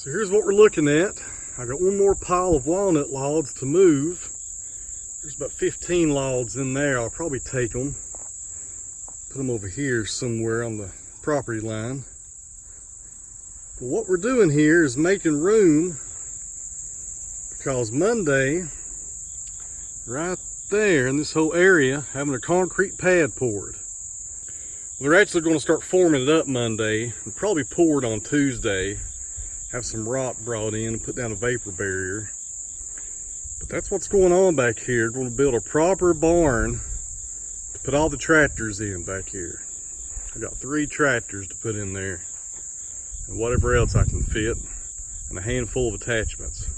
So here's what we're looking at. I got one more pile of walnut logs to move. There's about 15 logs in there. I'll probably take them, put them over here somewhere on the property line. But what we're doing here is making room, because Monday, right there in this whole area, having a concrete pad poured. Well, they're actually going to start forming it up Monday and probably pour it on Tuesday. Have some rock brought in and put down a vapor barrier. But that's what's going on back here. We're going to build a proper barn to put all the tractors in back here. I got 3 tractors to put in there, and whatever else I can fit, and a handful of attachments.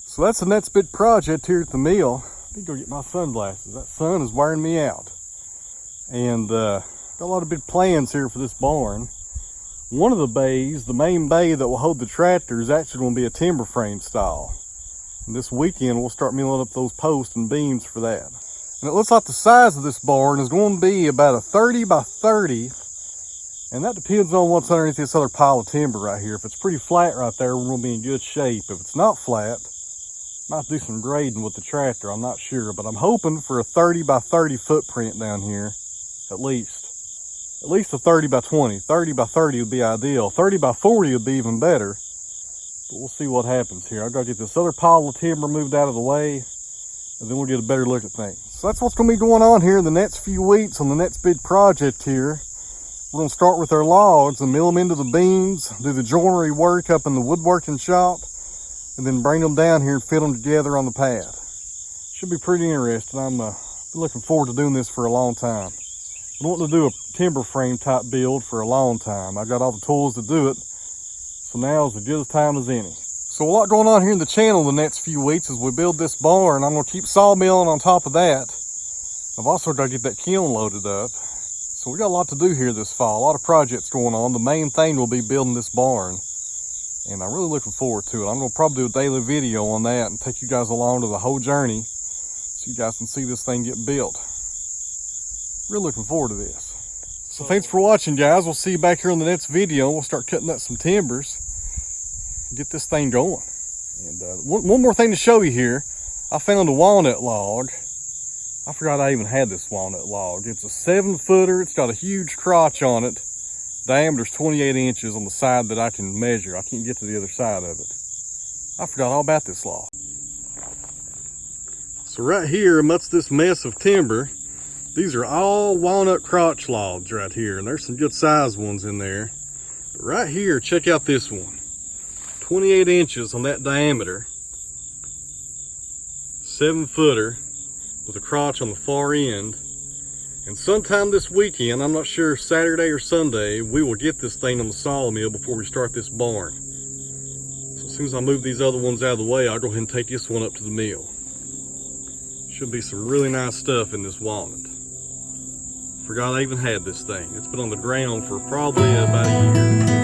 So that's the next big project here at the mill. I need to go get my sunglasses. That sun is wearing me out. And got a lot of big plans here for this barn. One of the bays, the main bay that will hold the tractor, is actually going to be a timber frame style. And this weekend we'll start milling up those posts and beams for that. And it looks like the size of this barn is going to be about a 30 by 30. And that depends on what's underneath this other pile of timber right here. If it's pretty flat right there, we're going to be in good shape. If it's not flat, might do some grading with the tractor, I'm not sure. But I'm hoping for a 30 by 30 footprint down here, at least. At least a 30 by 20. 30 by 30 would be ideal. 30 by 40 would be even better. But we'll see what happens here. I gotta get this other pile of timber moved out of the way, and then we'll get a better look at things. So that's what's gonna be going on here in the next few weeks on the next big project here. We're gonna start with our logs and mill them into the beams, do the joinery work up in the woodworking shop, and then bring them down here and fit them together on the pad. Should be pretty interesting. I'm been looking forward to doing this for a long time. I want to do a timber frame type build for a long time. I got all the tools to do it, so now is as good a time as any. So a lot going on here in the channel the next few weeks as we build this barn. I'm going to keep sawmilling on top of that. I've also got to get that kiln loaded up. So we got a lot to do here this fall, a lot of projects going on. The main thing will be building this barn, and I'm really looking forward to it. I'm going to probably do a daily video on that and take you guys along to the whole journey so you guys can see this thing get built. Really looking forward to this. So thanks for watching, guys. We'll see you back here in the next video. We'll start cutting up some timbers and get this thing going. And one more thing to show you here. I found a walnut log. I forgot I even had this walnut log. It's a 7-footer. It's got a huge crotch on it. Diameter's 28 inches on the side that I can measure. I can't get to the other side of it. I forgot all about this log. So right here amongst this mess of timber, these are all walnut crotch logs right here, and there's some good sized ones in there. But right here, check out this one. 28 inches on that diameter. 7-footer with a crotch on the far end. And sometime this weekend, I'm not sure, Saturday or Sunday, we will get this thing on the sawmill before we start this barn. So as soon as I move these other ones out of the way, I'll go ahead and take this one up to the mill. Should be some really nice stuff in this walnut. Forgot I even had this thing. It's been on the ground for probably about a year.